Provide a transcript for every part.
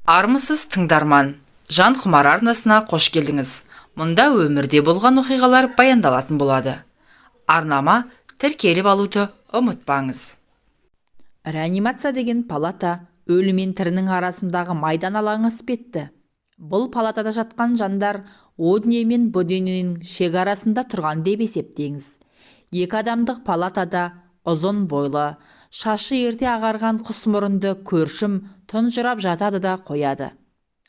Армысыз тыңдарман, Жан Құмар арнасына қош келдіңіз. Мұнда өмірде болған оқиғалар баяндалатын болады. Арнама тіркеліп алуды ұмытпаңыз. Реанимация деген палата өлі мен тірінің арасындағы майдан алаңы іспетті. Бұл палатада жатқан жандар о дүние мен бұ дүниенің шекарасында тұрған деп есептеңіз. Екі адамдық палатада ұзын бойлы, шашы ерте ағарған құс мұрынды көршім тұнжырап жатады да қояды.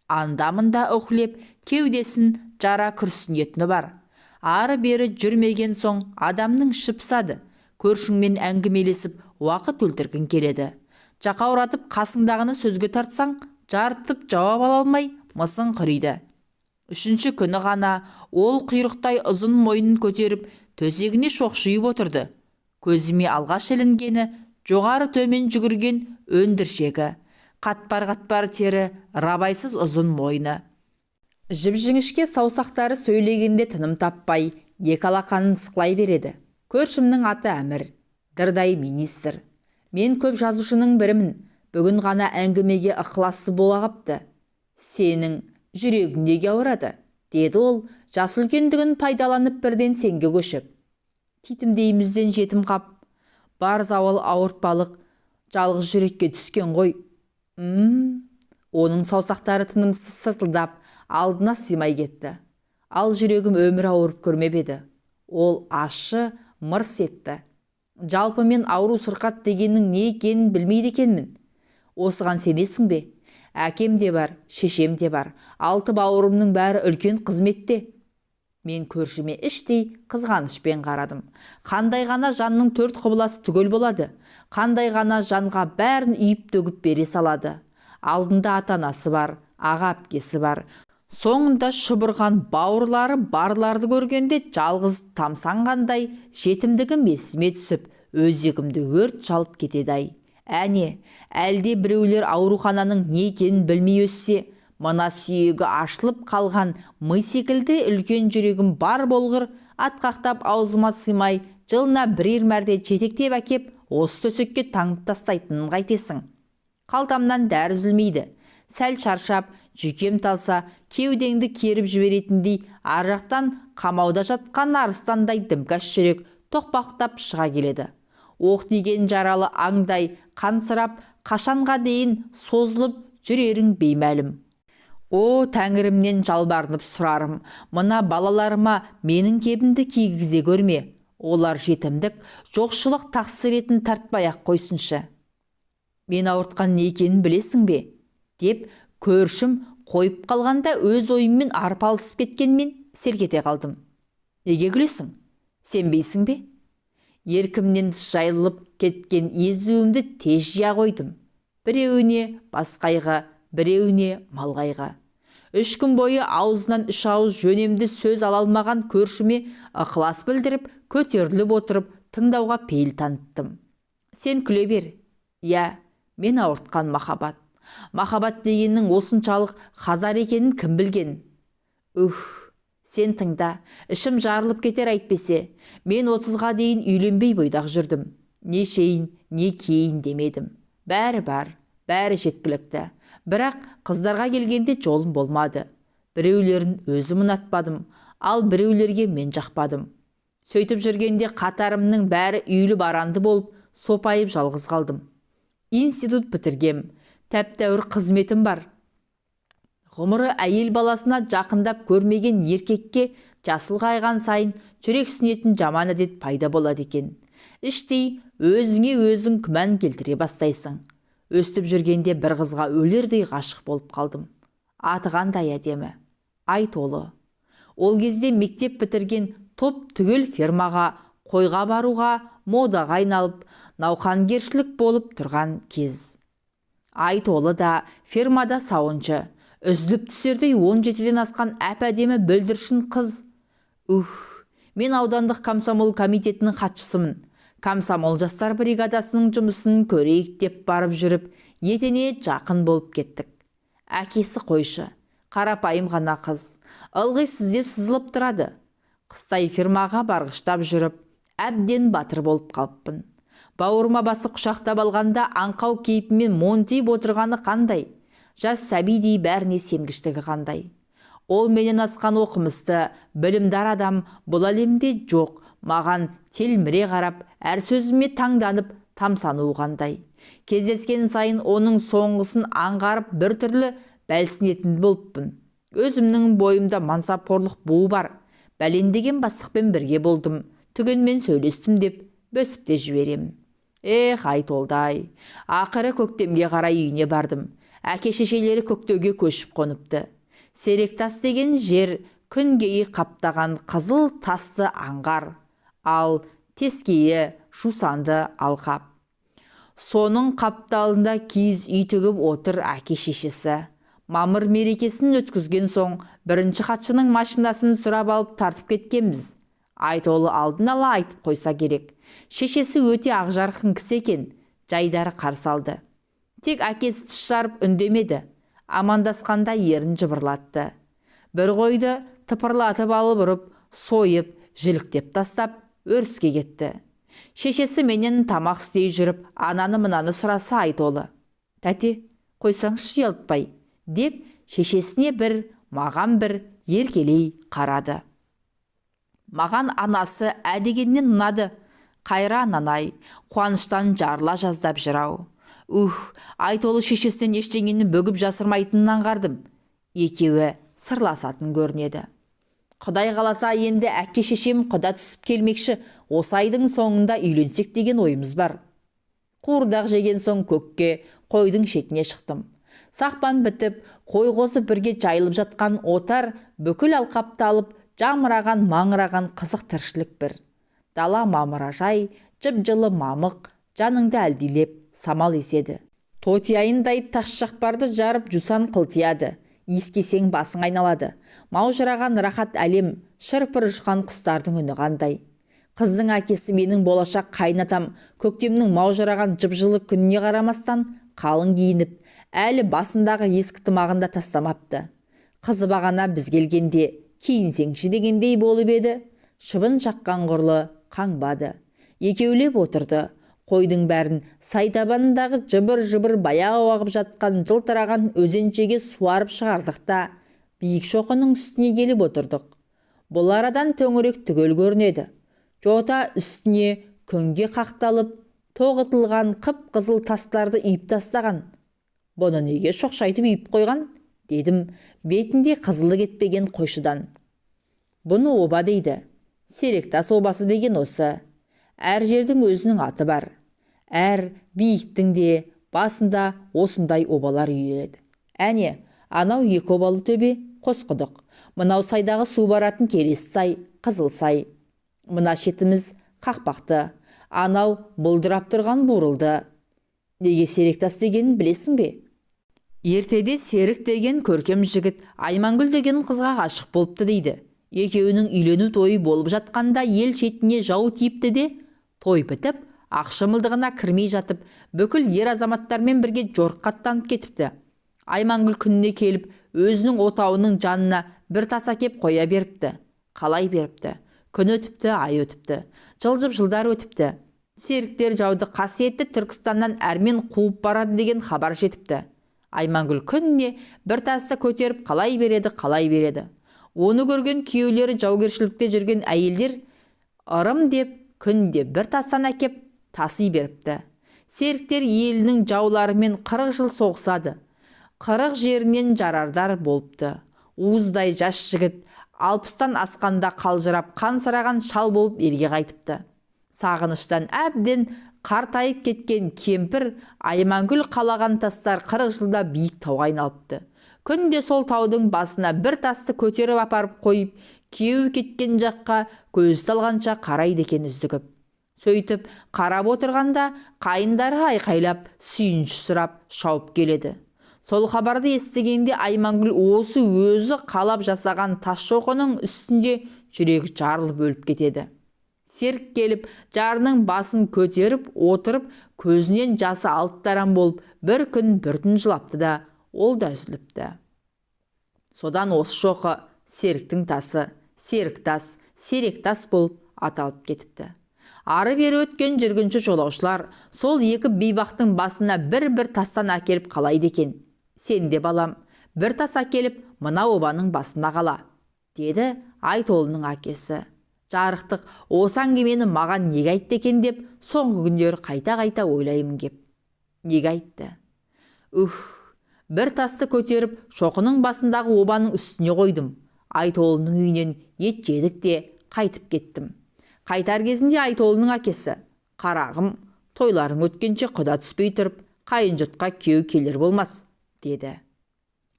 Анда-мында үхлеп, кеудесін жара күрсінетіні бар. Ары-бері жүрмеген соң адамның іші пысады. Көршіңмен әңгімелесіп, уақыт өлтіргің келеді. Жақауратып қасыңдағыны сөзге тартсаң, жарытып жауап ала алмай, мысың құриды. Үшінші күні ғана ол құйрықтай ұзын мойнын көтеріп, төсегіне шоқшиып отырды. Көзіме алғаш ілінгені жоғары төмен жүгірген өндіршегі, қатпар-қатпар тері, рабайсыз ұзын мойны. Жіп-жіңішке саусақтары сөйлегенде тыным таппай, екі алақанын сықлай береді. Көршімнің аты Әмір, дырдай министр. Мен көп жазушының бірімін. Бүгін ғана әңгімеге ықыласы бола қапты. Сенің жүрегің неге ауырады? Деді ол, жас үлкендігін пайдаланып бірден сенге көшіп. Титімдейімізден жетім қап. Бар зауал ауыртпалық, жалғыз жүрекке түскен ғой. Оның саусақтары тынымсыз сытылдап, алдына сыймай кетті. Ал жүрегім өмір ауырып көрмеп еді. Ол ашы мырс етті. Жалпы мен ауру сырқат дегеннің не екенін білмейді екенмін. Осыған сенесің бе? Әкем де бар, шешем де бар. 6 бауырымның бәрі үлкен қызметте. Мен көршіме іштей қызғанышпен қарадым. Қандай ғана жанның 4 құбыласы түгел болады. Қандай ғана жанға бәрін үйіп төгіп бере салады. Алдында ата-анасы бар, аға әпкесі бар. Соңында шұбырған бауырлары барларды көргенде жалғыз тамсанғандай жетімдігім есіме түсіп, өзегімді өрт шалып кетеді-ай. Әне, әлде біреулер аурухананың не екенін білмей өссе, мына сүйегі ашылып қалған ми секілді үлкен жүрегім бар болғыр, атқақтап аузыма сыймай, жылына бірер мәрте жетектеп әкеп, осы төсекке таңып тастайтынын қайтесің. Қалтамнан дәрі үзілмейді. Сәл шаршап, жүйкем талса, кеудеңді керіп жіберетіндей, аржақтан қамауда жатқан арыстандай дімкаш жүрек тоқпақтап шыға келеді. Оқ деген жаралы аңдай қансырап, қашанға дейін созылып жүрерің беймәлім. О, тәңірімнен жалбарынып сұрарым, мына балаларыма менің кебімді кигізе көрме. Олар жетімдік, жоқшылық тақсыретін тартпай-ақ қойсыншы. Мен ауыртқан не екенін білесің бе? Деп көршім қойып қалғанда өз ойыммен арпалысып кеткенмен сергете қалдым. Неге күлесің? Сенбейсің бе? Еркімнен жайылып кеткен езуімді тез жия қойдым. Біреуіне бас қайғы, біреуіне мал қайғы. 3 күн бойы аузынан 3 ауыз жөнемді сөз ала алмаған көршіме ықылас білдіріп, көтеріліп отырып, тыңдауға пейіл таныттым. Сен күле бер. Я, мен ауыртқан махаббат. Махаббат дегеннің осыншалық хазар екенін кім білген? Сен тыңда, ішім жарылып кетер әйтпесе. Мен 30-ға дейін үйленбей бойдақ жүрдім. Не шейін, не кейін демедім. Бәрі бар, бәрі жеткілікті. Бірақ қыздарға келгенде жолым болмады. Біреулерін өзім ұнатпадым, ал біреулерге мен жақпадым. Сөйтіп жүргенде қатарымның бәрі үйлі баранды болып, сопайып жалғыз қалдым. Институт бітіргем, тәп-тәуір қызметім бар. Ғұмыры әйел баласына жақындап көрмеген еркекке жасыл қайған сайын жүрексінетін жаман әдет пайда болады екен. Іштей өзіңе өзің күмән келтіре бастайсың. Өстіп жүргенде бір қызға өлердей ғашық болып қалдым. Аты қандай әдемі, ай толы. Ол кезде мектеп бітірген топ түгел фермаға, қойға баруға, модаға айналып, науқанкершілік болып тұрған кез. Ай толы да фермада сауыншы, үзіліп түсердей 17-ден асқан әп-әдемі бүлдіршін қыз. Мен аудандық комсомол комитетінің хатшысымын. Комсомол жастар бригадасының жұмысын көрейік деп барып жүріп, етене жақын болып кеттік. Әкесі қойшы, қарапайым ғана қыз, ылғи сіздеп сызылып тұрады. Қыстай фермаға барғыштап жүріп, әбден батыр болып қалыппын. Бауырыма басы құшақтап алғанда аңқау кейпімен монтиып отырғаны қандай. жас сәбидей бәріне сенгіштігі қандай. Ол менен асқан оқымысты, білімдар адам бұл әлемде жоқ, маған телміре қарап, әр сөзіме таңданып, тамсану қандай. Кездескен сайын оның соңғысын аңғарып бір түрлі бәлсінетін болыппын. Өзімнің бойымда мансапқорлық буы бар. Бәлендеген бастықпен бірге болдым, түгенмен сөйлестім деп бөсіп те жіберем. Айтолдай, ақыры көктемге қарай үйіне бардым. Әке-шешелері көктеуге көшіп қоныпты. Серектас деген жер күнгейі қаптаған қызыл тасты аңғар, ал тескейі жусанды алқап. Соның қапталында киіз үй тігіп отыр әке-шешесі. Мамыр мерекесін өткізген соң бірінші хатшының машинасын сұрап алып тартып кеткенбіз. Айтолы алдын ала айтып қойса керек. Шешесі өте ақжарқын кісі екен, жайдары қарсы алды. Тек әкесі тіс жарып үндемеді. Амандасқанда ерін жыбырлатты. Бір қойды тыпырлатып алып ұрып, сойып, жіліктеп тастап, өріске кетті. Шешесі менен тамақ істей жүріп, ананы мынаны сұраса Айтолы. Тәте, қойсаңшы ұялтпай, деп шешесіне бір, маған бір еркелей қарады. Маған анасы әдегеннен ұнады. Қайра ананай, қуаныштан жарыла жаздап жүрау. Айтолы шешесінен ештеңені бөгіп жасырмайтынын аңғардым. Екеуі сырласатын көрінеді. Құдай қаласа енді әке шешем құда түсіп келмекші, осы айдың соңында үйленсек деген ойымыз бар. Қуырдақ жеген соң көкке, қойдың шетіне шықтым. Сақпан бітіп, қой қозы бірге жайылып жатқан отар бүкіл алқапты алып, жамыраған, маңыраған қызық тіршілік бір. Дала мамыражай, жып-жылы мамық, жаныңды әлдилеп, самал еседі. Тотияйындай тас жақпарды жарып жусан қылтияды. Ескесең басың айналады. Маужыраған рахат әлем, шырпыр ұшқан құстардың үні қандай. Қыздың әкесі менің болашақ қайнатам, көктемнің маужыраған жып-жылы күніне қарамастан қалың киініп, әлі басындағы ескі тымағында тастамапты. Қызы бағана біз келгенде киінсеңші дегендей болып еді. Шыбын жаққан құрлы қаңбады. Екеулеп отырды. Қойдың бәрін сайтабанындағы жыбыр-жыбыр баяу ағып жатқан жылтыраған өзеншеге суарып шығардық та, биік шоқының үстіне келіп отырдық. Бұл арадан төңірек түгел көрінеді. Жота үстіне күнге қақталып, тоғытылған қып-қызыл тастарды үйіп тастаған. Бұны неге шоқшайтып үйіп қойған? Дедім, бетінде қызылы кетпеген қойшыдан. Бұны оба дейді. Серектас обасы деген осы. Әр жердің өзінің аты бар. Әр биіктің де басында осындай обалар үйеледі. Әне, анау екі обалы төбе Қосқұдық. Мынау сайдағы су баратын Келес сай, Қызыл сай. Мына шетіміз Қақпақты. Анау бұлдырап тұрған Бурылды. Неге Серектас дегенін білесің бе? Ертеде Серік деген көркем жігіт Аймангүл деген қызға ғашық болыпты дейді. Екеуінің үйлену тойы болып жатқанда ел шетіне жау тиіпті де, той бітіп, ақшымылдығына кірмей жатып, бүкіл ер азаматтармен бірге жорыққа аттанып кетіпті. Аймангүл күніне келіп, өзінің отауының жанына бір таса кеп қоя беріпті. Қалай беріпті? Күн өтіпті, ай өтіпті, жылжып жылдар өтіпті. Серіктер жауды қасиетті Түркістаннан әрмен қуып барады деген хабар жетіпті. Аймангүл күніне бір тасты көтеріп қалай береді. Оны көрген күйеулері жаугершілікте жүрген әйелдер ырым деп күнде бір тастан әкеп таси беріпті. Серіктер елінің жауларымен 40 жыл соғысады. 40 жерінен жарардар болыпты. Уыздай жас жігіт 60-тан асқанда қалжырап қансыраған шал болып елге қайтыпты. Сағыныштан әбден қартайып кеткен кемпір Аймангүл қалаған тастар 40 жылда биік тауға айналыпты. Күнде сол таудың басына бір тасты көтеріп апарып қойып, күйеуі кеткен жаққа көз талғанша қарайды екен үздігіп. Сөйтіп, қарап отырғанда қайындары айқайлап, сүйінші сұрап шауып келеді. Сол хабарды естігенде Аймангүл осы өзі қалап жасаған тас шоқының үстінде жүрегі жарылып өліп кетеді. Серік келіп, жарының басын көтеріп, отырып, көзінен жасы алыптаран болып, бір күн бір түн жылапты да, ол да үзіліпті. Содан осы шоқы Серіктің тасы, Серіктас, Серектас болып аталып кетіпті. Ары бері өткен жүргінші жолаушылар сол екі бейбақтың басына бір-бір тастан әкеліп қалайды екен. Сен де балам, бір тас әкеліп, мына обаның басына қала, деді Айтолының әкесі. Жарықтық осы әңгімені маған неге айтты екен деп соңғы күндер қайта-қайта ойлаймын кеп. Неге айтты? Бір тасты көтеріп шоқының басындағы обаның үстіне қойдым. Айтолының үйінен ет жедік те қайтып кеттім. Қайтар кезінде Айтолының әкесі: «Қарағым, тойларың өткенше құда түспей тұрып, қайын жұртқа күйеу келер болмас», деді.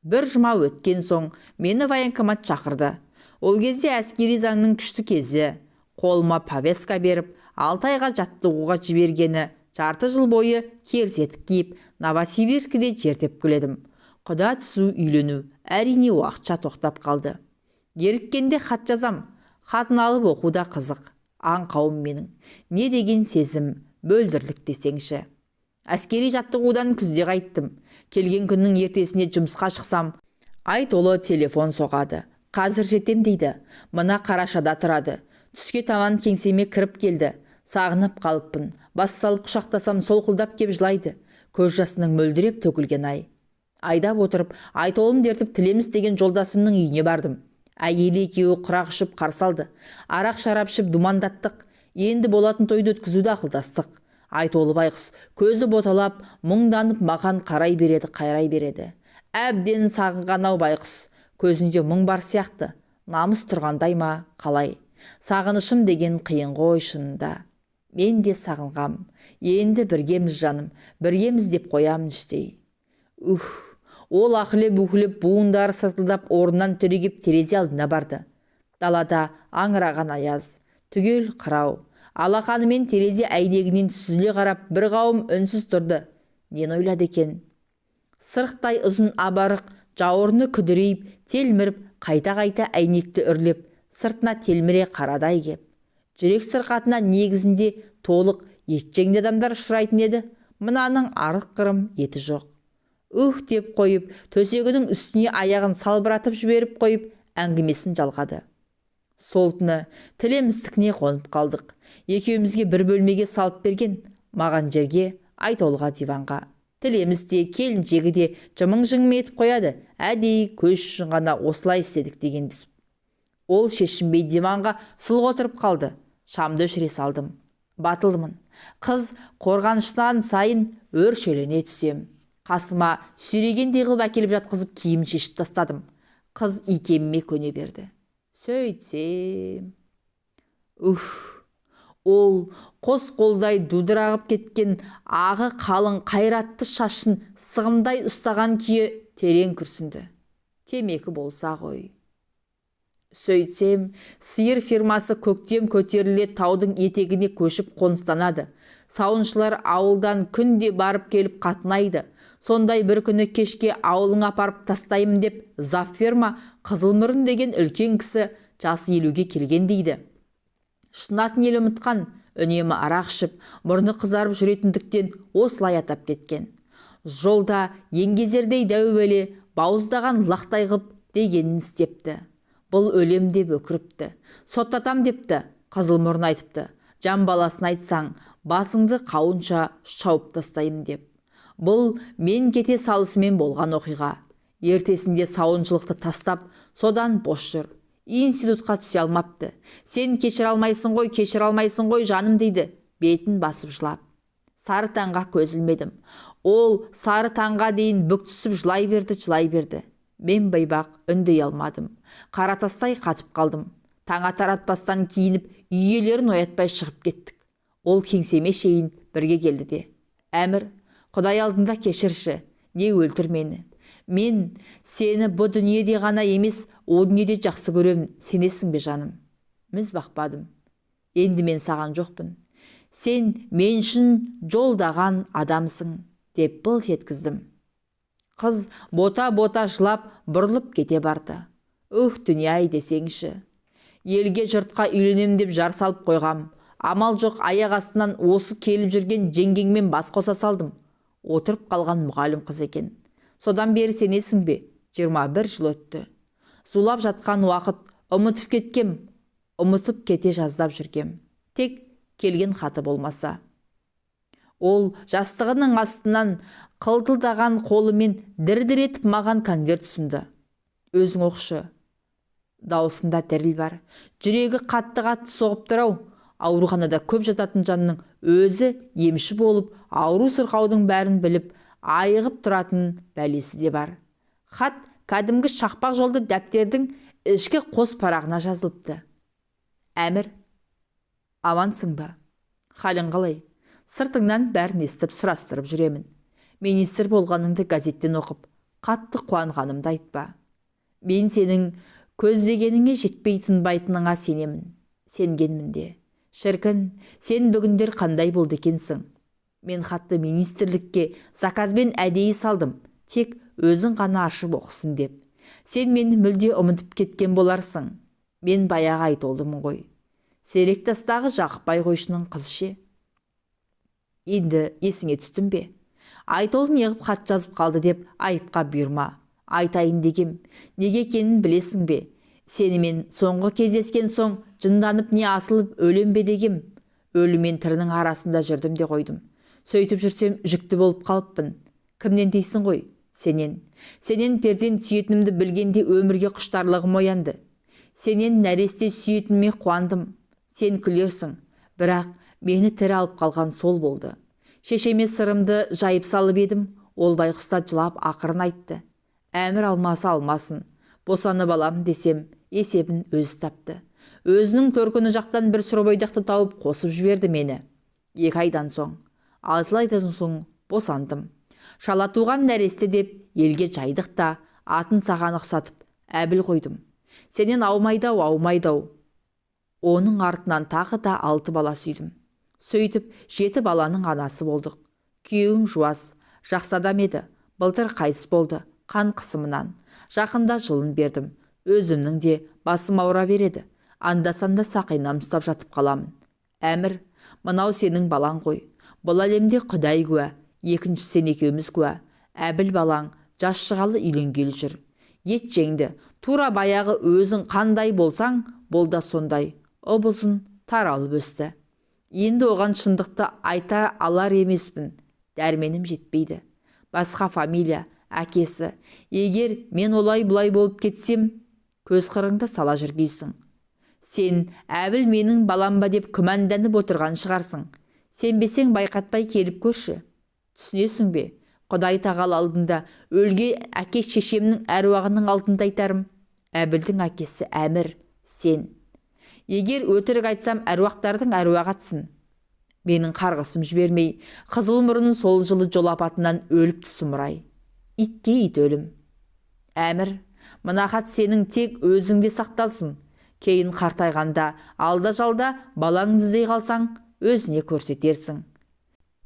Бір жұма өткен соң мені военкомат шақырды. Ол кезде әскери заңның күшті кезі. Қолыма повестка беріп, 6 айға жаттығуға жібергені, жарты жыл бойы керсетік киіп, Новосибирскіде жертеп келедім. Құда түсу, үйлену әрине уақытша тоқтап қалды. Еріккенде хат жазам. Хатын алып оқуда қызық. Аңқауым менің. Не деген сезім, бөлдірлік десеңші. Әскери жаттығудан күзде қайттым. Келген күннің ертесіне жұмысқа шықсам, Айтолы телефон соғады. «Қазір жетем» дейді. Мына Қарашада тұрады. Түске таман кеңсеме кіріп келді. Сағынып қалыппын. Бас салып құшақтасам солқылдап кеп жылайды. Көз жасының мөлдіреп төгілген ай. Айдап отырып, Айтолым дертіп тілеміс деген жолдасымның үйіне бардым. Әйелі екеуі құрақ ішіп қарсы алды. Арақ шарап ішіп думандаттық. Енді болатын тойды өткізуді ақылдастық. Айтолы байқұс көзі боталап, мұңданып маған қарай береді, қайрай береді. Әбден сағынған ау байқұс. Көзінде мұң бар сияқты. Намыс тұрғандай ма, қалай? Сағынышым деген қиын ғой шынында. Мен де сағынғам. Енді біргеміз жаным, біргеміз деп қоямын іштей. Ол ақылеп-үхілеп буындары сатылдап орнынан түрегеп терезе алдына барды. Далада аңыраған аяз, түгел қырау. Алақанымен терезе әйнегінен сүзіле қарап, бір қауым үнсіз тұрды. Нені ойлады екен? Сырықтай ұзын абарық, жауырыны күдірейіп, телміріп, қайта-қайта әйнекті үрлеп, сыртына телміре қарадай кеп. Жүрек сырқатына негізінде толық етжеңді адамдар ұшырайтын еді. Мынаның арық-қырым еті жоқ. Деп қойып, төсегінің үстіне аяғын салбыратып жіберіп қойып, әңгімесін жалғады. Сол түні тілемістікіне қонып қалдық. Екеумізге бір бөлмеге салып берген. Маған жерге, Айтолға диванға. Тілеміз де, келіншегі де жымың-жыңым етіп қояды. Әдей көз үшін ғана осылай істедік дегенбіз. Ол шешінбей диванға сұлық отырып қалды. Шамды өшіре салдым. Батылмын. Қыз қорғаныштан сайын өршелене түсем. Қасыма сүйрегендей қылып әкеліп жатқызып киімін шешіп тастадым. Қыз икеміме көне берді. Сөйтсем... Ол қос қолдай дудырағып кеткен ағы қалың қайратты шашын сығымдай ұстаған күйі терең күрсінді. Темекі болса ғой. Сөйтсем, сиыр фирмасы көктем көтеріле таудың етегіне көшіп қоныстанады. Сауыншылар ауылдан күнде барып келіп қатынайды. Сондай бір күні кешке ауылың апарып тастайым деп, Зафферма Қызылмұрын деген үлкен кісі жасы 50-ге келген дейді. Шынатын ел ұмытқан, үнемі арақ ішіп, мұрны қызарып жүретіндіктен осылай атап кеткен. Жолда еңгезердей дәубеле, бауыздаған лақтай ғып дегенін істепті. Бұл өлем деп өкіріпті. Соттатам депті, Қызылмұрын айтыпты. Жан баласын айтсаң, басыңды қауынша шауып тастайым деп. Бұл мен кете салысымен болған оқиға. Ертесінде сауыншылықты тастап, содан бос жүр. Институтқа түсе алмапты. Сен кешір алмайсың ғой жаным дейді. Бетін басып жылап. Сары таңға көз ілмедім. Ол сары таңға дейін бүк түсіп жылай берді. Мен байбақ үндей алмадым. Қаратастай қатып қалдым. Таңа таратпастан киініп, үйелерін оятпай шығып кеттік. Ол кеңсеме шейін бірге келді де. Әмір, Құдай алдында кешірші, не өлтір мені. Мен сені бұ дүниеде ғана емес, о дүниеде жақсы көрем, сенесің бе жаным? Міз бақпадым. Енді мен саған жоқпын. Сен мен үшін жолдаған адамсың, деп бұл жеткіздім. Қыз бота-бота жылап, бұрылып кете барды. Дүние-ай десеңші. Елге жұртқа үйленем деп жар салып қойғам. Амал жоқ, аяқ астынан осы келіп жүрген жеңгеңмен бас қоса салдым. Отырып қалған мұғалім қыз екен. Содан бері сенесің бе? 21 жыл өтті. Зулап жатқан уақыт, ұмытып кеткем. Ұмытып кете жаздап жүргем. Тек келген хаты болмаса. Ол жастығының астынан қылтылдаған қолымен дір-дір етіп маған конверт ұсынды. Өзің оқшы. Даусында діріл бар. Жүрегі қатты-қатты соғып тұр-ау. Ауруханада көп жататын жанның өзі емші болып, ауру сырқаудың бәрін біліп, айығып тұратын бәлесі де бар. Хат кәдімгі шақпақ жолды дәптердің ішкі қос парағына жазылыпты. Әмір, амансың ба? Халің қалай? Сыртыңнан бәрін естіп сұрастырып жүремін. Министр болғаныңды газеттен оқып, қатты қуанғанымды айтпа. Мен сенің көздегеніңе жетпей тынбайтыныңа сенемін. Сенгенмін де. Шіркін, сен бүгіндер қандай болды екенсің? Мен хатты министрлікке заказбен әдейі салдым, тек өзің ғана ашып оқысын деп. Сен мені мүлде ұмытып кеткен боларсың. Мен баяғы Айтолдымын ғой. Серектастағы Жақыпбай қойшының қызы ше. Енді есіңе түстің бе? Айтол неғып хат жазып қалды деп айыпқа бұйырма. Айтайын дегем, неге екенін білесің бе? Сенімен соңғы кездескен соң жынданып не асылып өлем бе дегем. Өлі мен тірінің арасында жүрдім де қойдым. Сөйтіп жүрсем жүкті болып қалыппын. Кімнен дейсің ғой? Сенен перзент сүйетінімді білгенде өмірге құштарлығым оянды. Сенен нәресте сүйетініме қуандым. Сен күлерсің, бірақ мені тірі алып қалған сол болды. Шешеме сырымды жайып салып едім, ол байқұста жылап ақырын айтты. Әмір алмаса алмасын, босанып алам десем, есебін өзі тапты. Өзінің төркіні жақтан бір сұрбойдақты тауып қосып жіберді мені. 2 айдан соң, 6 айдан соң босандым. Шала туған нәресте деп елге жайдық та, атын саған ұқсатып, әбіл қойдым. Сенен аумайдау. Оның артынан тағы да 6 бала сүйдім. Сөйтіп 7 баланың анасы болдық. Күйеуім жуас, жақсы адам еді. Былтыр қайтыс болды, қан қысымынан. Жақында жылын бердім. Өзімнің де басым ауыра береді. Анда-санда сақинам ұстап жатып қаламын. Әмір, мынау сенің балаң ғой. Бұл әлемде Құдай куә, екінші сен екеуміз куә. Әбіл балаң жас шығалы үйленгелі жүр. Ет жеңді, тура баяғы өзің қандай болсаң, бол да сондай. Обызын таралып өсті. Енді оған шындықты айта алар емеспін. Дәрменім жетпейді. Басқа фамилия, әкесі. Егер мен олай бұлай болып кетсем, көз қырыңды сала жүргейсің. Сен әбіл менің балам ба деп күмәнданып отырған шығарсың. Сенбесең байқатпай келіп көрші. Түсінесің бе? Құдай тағал алдында өлге әке шешемнің әруағының алдында айтарым. Әбілдің әкесі Әмір, сен. Егер өтірік айтсам, әруақтардың әруағы атсын. Менің қарғысым жібермей, қызыл мұрынын сол жылы жол апатынан өліп сұмырай. Итке ит өлім. Әмір, мына хат сенің тек өзіңде сақталсын. Кейін қартайғанда, алда-жалда балаңды іздей қалсаң, өзіне көрсетерсің.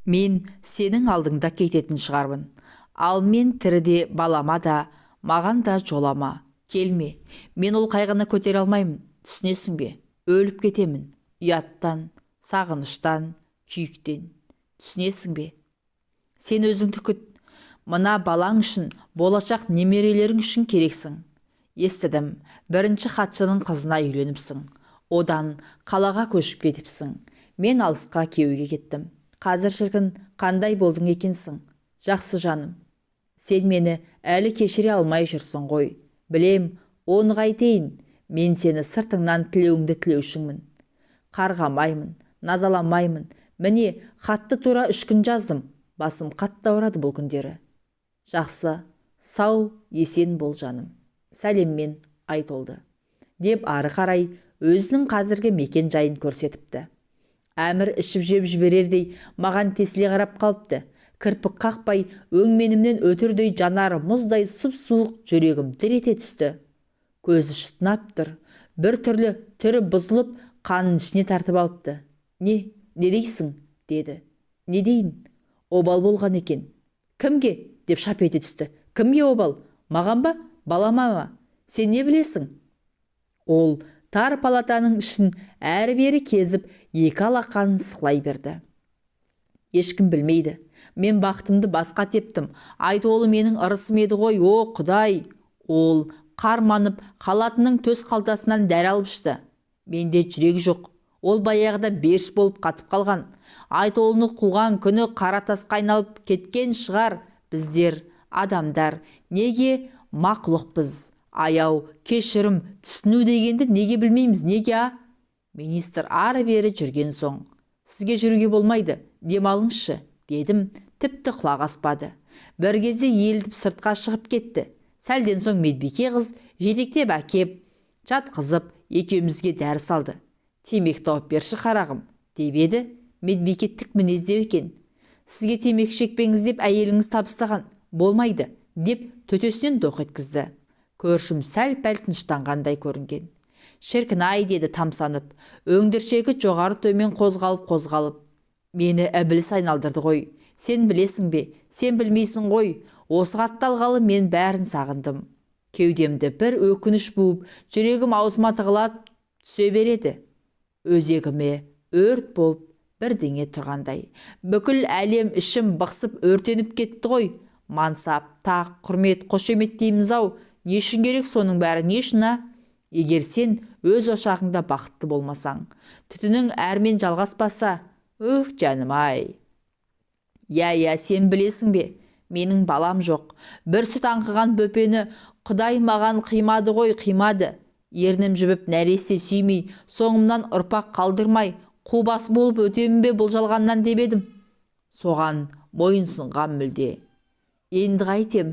Мен сенің алдыңда кететін шығармын. Ал мен тіріде балама да, маған да жолама. Келме, мен ол қайғыны көтере алмаймын. Түсінесің бе? Өліп кетемін. Ұяттан, сағыныштан, күйіктен. Түсінесің бе? Сен өзіңді күт. Мына балаң үшін, болашақ немерелерің үшін керексің. Естідім, бірінші хатшының қызына үйленіпсің. Одан қалаға көшіп кетіпсің. Мен алысқа күйеуге кеттім. Қазір шіркін қандай болдың екенсің? Жақсы жаным. Сен мені әлі кешіре алмай жүрсің ғой. Білем, оны қайтейін. Мен сені сыртыңнан тілеуіңді тілеушіңмін. Қарғамаймын, назаламаймын. Міне, хатты тура 3 күн жаздым. Басым қатты ауырады бұл күндері. Жақсы, сау, есен бол жаным. Сәлеммен Айтолды. Деп ары қарай өзінің қазіргі мекен жайын көрсетіпті. Әмір ішіп жеп жіберердей маған тесіле қарап қалыпты. Кірпік қақпай өңменімнен өтірдей жанары мұздай сұп-суық жүрегім дір ете түсті. Көзі шытынап тұр. Бір түрлі түрі бұзылып, қанын ішіне тартып алыпты. Не дейсің? Деді. Не дейін? Обал болған екен. Кімге? Деп шап ете түсті. Кімге обал? Маған ба? Балама ма? Сен не білесің? Ол тар палатаның ішін әрі-бері кезіп, 2 алақанын сықлай берді. Ешкім білмейді. Мен бақытымды басқа тептім. Айтолы менің ырысым еді ғой, о Құдай. Ол қарманып, халатының төс қалтасынан дәрі алып ішті. Менде жүрек жоқ. Ол баяғыда беріш болып қатып қалған. Айтолыны қуған күні қара тасқа айналып кеткен шығар. Біздер, адамдар, неге мақлұқпыз? Аяу, кешірім, түсіну дегенді неге білмейміз, неге, а? Министр ары-бері жүрген соң, сізге жүруге болмайды, демалыңызшы, дедім, тіпті құлақ аспады. Бір кезде елдіп сыртқа шығып кетті. Сәлден соң медбике қыз жетектеп әкеп, жатқызып, екеумізге дәріс алды. Темекі тауып берші қарағым, деп еді. Медбике тік мінездеу екен. Сізге темекі шекпеңіз деп әйеліңіз табыстаған, болмайды, деп төтесінен доқ еткізді. Көршім сәл-пәл тыныштанғандай көрінген. Шіркін-ай, деді тамсанып, өңдіршегі жоғары төмен қозғалып. Мені ібіліс айналдырды ғой. Сен білесің бе? Сен білмейсің ғой. Осы қатталғалы мен бәрін сағындым. Кеудемді бір өкініш буып, жүрегім аузыма тығыла түсе береді. Өзегіме өрт болып бірдеңе тұрғандай. Бүкіл әлем ішім бықсып өртеніп кетті ғой. Мансап, тақ, құрмет, қошемет дейміз-ау. Не үшін керек соның бәрі, не үшін, а? Егер сен өз ошағыңда бақытты болмасаң, түтінің әрмен жалғаспаса, жаным-ай. Я, сен білесің бе? Менің балам жоқ. Бір сүт аңқыған бөпені Құдай маған қимады ғой, қимады. Ернім жібіп нәресте сүймей, соңымнан ұрпақ қалдырмай, қубас болып өтемін бе бұл жалғаннан деп едім. Соған мойынсұнған мүлде. Енді қайтем?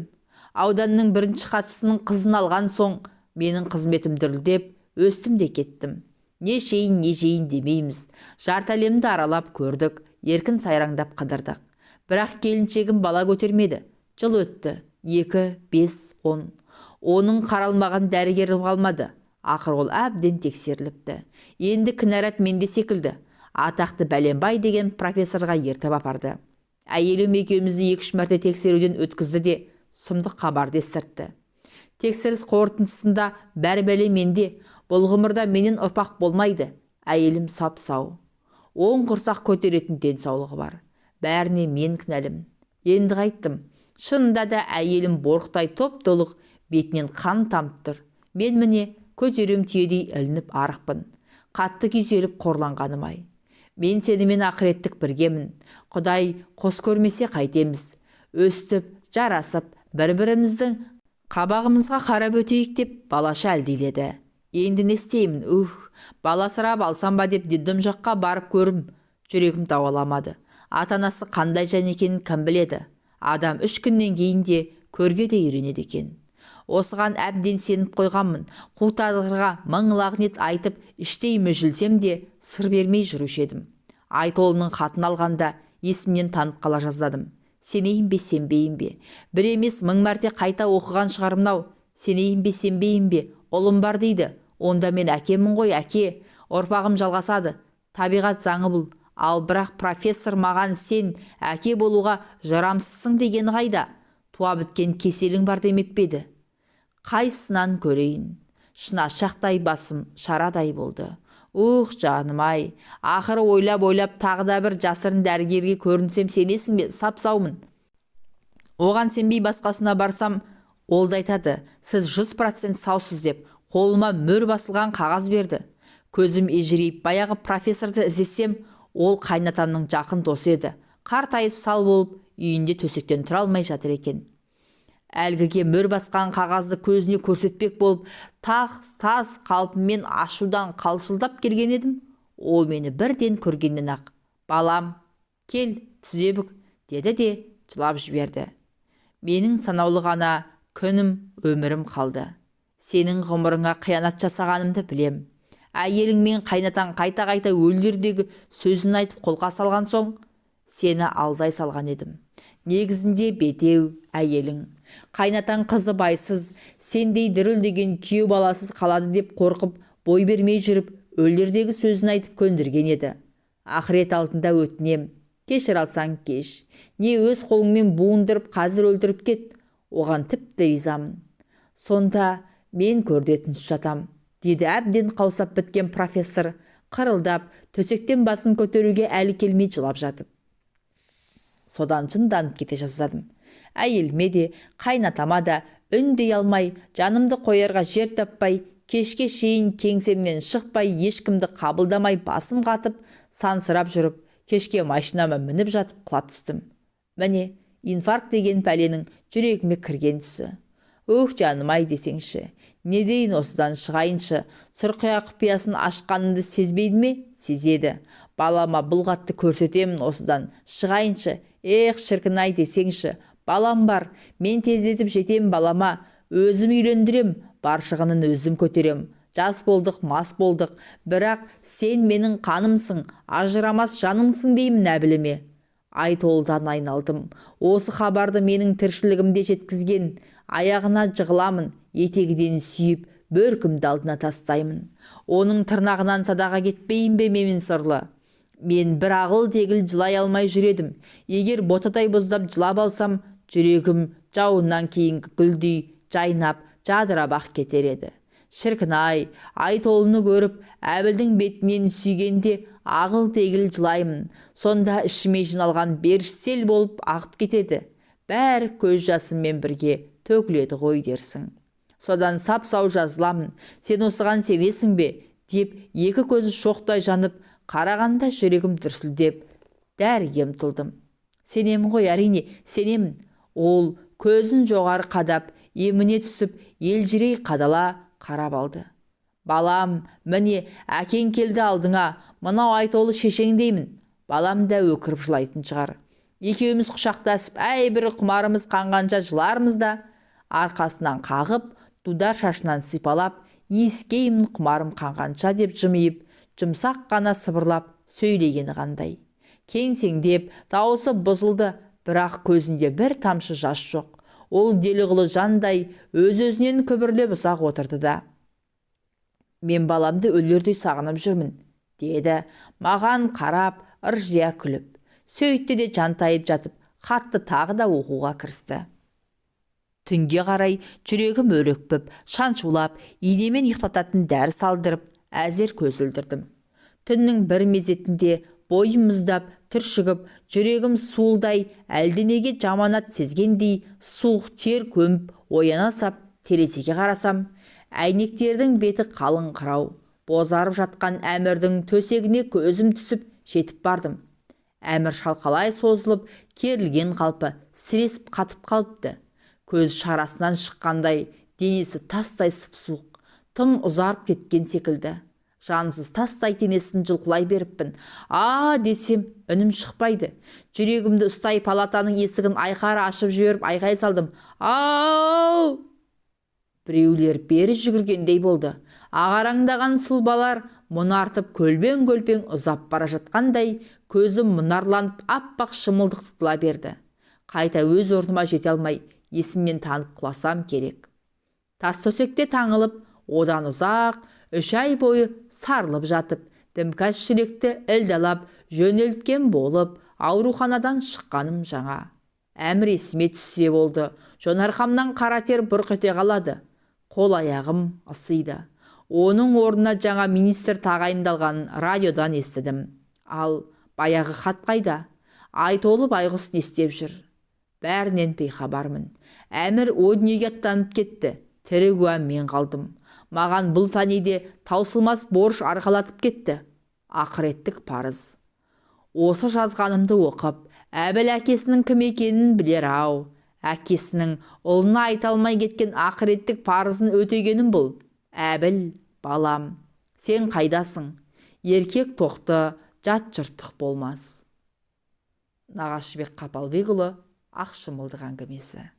Ауданның бірінші хатшысының қызын алған соң, менің қызметім дүрілдеп, өстім де кеттім. Не жейін демейміз. Жарты әлемді аралап көрдік, еркін сайраңдап қыдырдық. Бірақ келіншегім бала көтермеді. Жыл өтті, 2, 5, 10. Оның қаралмаған дәрігері қалмады. Ақыр ол әбден тексеріліпті. Енді кінәрат менде секілді. Атақты Бәленбай деген профессорға ертіп апарды. Әйелім екеумізді 2-3 мәрте тексеруден өткізді де сұмдық хабарды естіртті. Тексеріс қорытындысында бәрі бәле менде. Бұл ғұмырда менен ұрпақ болмайды. Әйелім сап-сау. 10 құрсақ көтеретін денсаулығы бар. Бәріне мен кінәлім. Енді қайттым. Шынында да әйелім борықтай топ-толық, бетінен қан тамып тұр. Мен міне көтерем түйедей ілініп арықпын. Қатты күйзеліп қорланғаным-ай. Мен сенімен ақыреттік біргемін. Құдай қос көрмесе қайтеміз. Өстіп, жарасып, бір-біріміздің қабағымызға қарап өтейік деп балаша әлдейледі. Енді не істеймін? Бала сырап алсам ба деп дедім жаққа барып көрім. Жүрегім дауаламады. Ата-анасы қандай жан екенін кім біледі? Адам 3 күннен кейін де көрге де үйренеді екен. Осыған әбден сеніп қойғанмын. Қу тағдырға мың лағнет айтып, іштей мүжілсем де сыр бермей жүруші едім. Айтолының хатын алғанда есімнен танып қала жаздадым. Сенейін бе, сенбейін бе? Бір емес 1000 мәрте қайта оқыған шығарымнау. Сенейін бе, сенбейін бе? Ұлым бар дейді. Онда мен әкемін ғой, әке. Ұрпағым жалғасады. Табиғат заңы бұл. Ал бірақ профессор маған сен әке болуға жарамсызсың деген қайда? Туа біткен кеселің бар демеп педі. Қайсынан көрейін? Шынашақтай басым шарадай болды. Жаным-ай, ақыры ойлап тағы да бір жасырын дәрігерге көрінсем сенесің бе? Сап-саумын. Оған сенбей басқасына барсам, ол да айтады, сіз 100% саусыз деп, қолыма мөр басылған қағаз берді. Көзім ежірейіп, баяғы профессорды іздесем, ол қайнатамның жақын досы еді. Қартайып сал болып, үйінде төсектен тұра алмай жатыр екен. Әлгіге мөр басқан қағазды көзіне көрсетпек болып, тас қалпымен ашудан қалшылдап келген едім. Ол мені бірден көргеннен-ақ, балам, кел, тізе бүк, деді де жылап жіберді. Менің санаулы ғана күнім, өмірім қалды. Сенің ғұмырыңа қиянат жасағанымды білем. Әйеліңмен қайнатан қайта-қайта өлдердегі сөзін айтып қолға салған соң, сені алдай салған едім. Негізінде бедеу әйелің. Қайнатан қызы байсыз, сендей дүрілдеген күйеу баласыз қалады деп қорқып, бой бермей жүріп, өлдердегі сөзін айтып көндірген еді. Ақырет алдында өтінем, кешір алсаң кеш. Не өз қолыңмен буындырып, қазір өлтіріп кет. Оған тіпті ризамын. Сонда мен көрдетін жатам, деді әбден қаусап біткен профессор, қырылдап, төсектен басын көтеруге әлі келмей жылап жатып. Содан жынданып кете жаздадым. Әйеліме де, қайнатама да үндей алмай, жанымды қоярға жер таппай, кешке шейін кеңсемнен шықпай, ешкімді қабылдамай басым қатып, сансырап жүріп, кешке машинама мініп жатып құлап түстім. Міне, Инфаркт деген пәленің жүрегіме кірген тұсы. Ух, жаным-ай десеңші, не дейін осыдан шығайыншы, сұрқия құпиясын ашқанымды сезбейді ме? Сезеді. Балама бұлғатты көрсетемін осыдан шығайыншы. Ех, шіркін-ай десеңші, балам бар, мен тездетіп жетем балама, өзім үйлендірем, бар шығынын өзім көтерем. Жас болдық, мас болдық, бірақ сен менің қанымсың, ажырамас жанымсың деймін әбіліме. Айтолдан айналдым. Осы хабарды менің тіршілігімде жеткізген. Аяғына жығыламын, етегіден сүйіп, бөркімді алдына тастаймын. Оның тырнағынан садаға кетпейін бе мемен сырлы? Мен бір ағыл тегіл жылай алмай жүредім. Егер ботадай боздап жылап алсам, жүрегім жауыннан кейінгі гүлдей жайнап, жадырап-ақ кетер еді. Шіркін-ай, Айтолыны көріп, әбілдің бетінен сүйгенде ағыл тегіл жылаймын. Сонда ішіме жиналған беріштел болып ағып кетеді. Бәрі көз жасыммен бірге төгіледі ғой дерсің. Содан сап-сау жазыламын. Сен осыған сенесің бе? Деп екі көзі шоқтай жанып, қарағанда жүрегім дүрсілдеп, дәріге ұмтылдым. Сенемін ғой, әрине, сенемін. Ол көзін жоғары қадап, еміне түсіп, елжірей қадала қарап алды. Балам, міне, әкең келді алдыңа, мынау Айтолы шешең деймін. Балам да өкіріп жылайтын шығар. Екеуміз құшақтасып, әй бір құмарымыз қанғанша жылармыз да, арқасынан қағып, дудар шашынан сипалап, ескеймін құмарым қанғанша деп жымиып, жұмсақ қана сыбырлап сөйлегені қандай. Кеңсеңдеп, дауысы бұзылды, бірақ көзінде бір тамшы жас жоқ. Ол деліғылы жандай өз-өзінен күбірлеп ұзақ отырды да. Мен баламды өлердей сағынып жүрмін, деді, маған қарап, ыржия күліп. Сөйтті де жантайып жатып, хатты тағы да оқуға кірісті. Түнге қарай жүрегім өрекпіп, шаншулап, инемен ұйықтататын дәрі салдырып, әзер көз өлдірдім. Түннің бір мезетінде бойым мұздап, түршігіп, жүрегім суылдай, әлденеге жаманат сезгендей, суық тер көміп, ояна сап, терезеге қарасам, әйнектердің беті қалың қырау. Бозарып жатқан әмірдің төсегіне көзім түсіп, жетіп бардым. Әмір шалқалай созылып, керілген қалпы, сіресіп қатып қалыпты. Көз шарасынан шыққандай, денесі тастай сұп-суық, тым ұзарып кеткен секілді. Жансыз тастай денесін жұлқылай беріппін. Десем, үнім шықпайды. Жүрегімді ұстай палатаның есігін айқара ашып жіберіп айғай салдым. Ау! Біреулер бері жүгіргендей болды. Ағараңдаған сұлбалар мұнартып көлбең-көлбең ұзап бара жатқандай, көзім мұнарланып аппақ шымылдық тұтыла берді. Қайта өз орныма жете алмай, есімнен танып құласам керек. Тас төсекте таңылып, одан ұзақ 3 ай бойы сарылып жатып, дімкәс жүректі ілдалап, жөнелткен болып, ауруханадан шыққаным жаңа. Әмір есіме түссе болды, жонарқамнан қара тер бұрқ ете қалады. Қол аяғым ысиды. Оның орнына жаңа министр тағайындалған радиодан естідім. Ал баяғы хат қайда? Айтолы байғұс не істеп жүр? Бәрінен бейхабармын. Әмір о дүниеге аттанып кетті. Тірі куәм мен қалдым. Маған бұл фәниде таусылмас борыш арқалатып кетті. Ақыреттік парыз. Осы жазғанымды оқып, Әбіл әкесінің кім екенін білер ау. Әкесінің ұлына айта алмай кеткен ақыреттік парызын өтегенім бұл. Әбіл, балам, сен қайдасың? Еркек тоқты, жат жұрттық болмас. Нағашыбек Қапалбекұлы, Ақшымылдық әңгімесі.